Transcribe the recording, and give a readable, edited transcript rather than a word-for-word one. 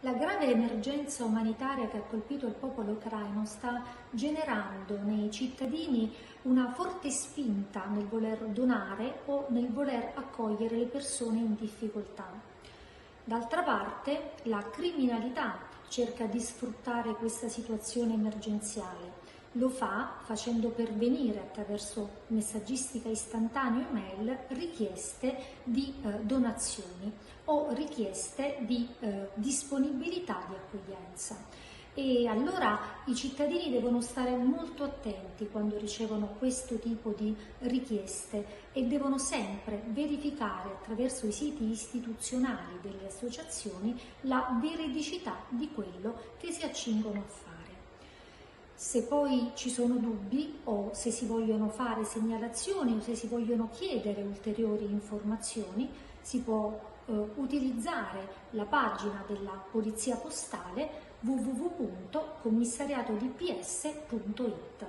La grave emergenza umanitaria che ha colpito il popolo ucraino sta generando nei cittadini una forte spinta nel voler donare o nel voler accogliere le persone in difficoltà. D'altra parte, la criminalità cerca di sfruttare questa situazione emergenziale. Lo fa facendo pervenire attraverso messaggistica istantanea o mail richieste di donazioni o richieste di disponibilità di accoglienza. E allora i cittadini devono stare molto attenti quando ricevono questo tipo di richieste e devono sempre verificare attraverso i siti istituzionali delle associazioni la veridicità di quello che si accingono a fare. Se poi ci sono dubbi o se si vogliono fare segnalazioni o se si vogliono chiedere ulteriori informazioni, si può utilizzare la pagina della Polizia Postale www.commissariatodps.it.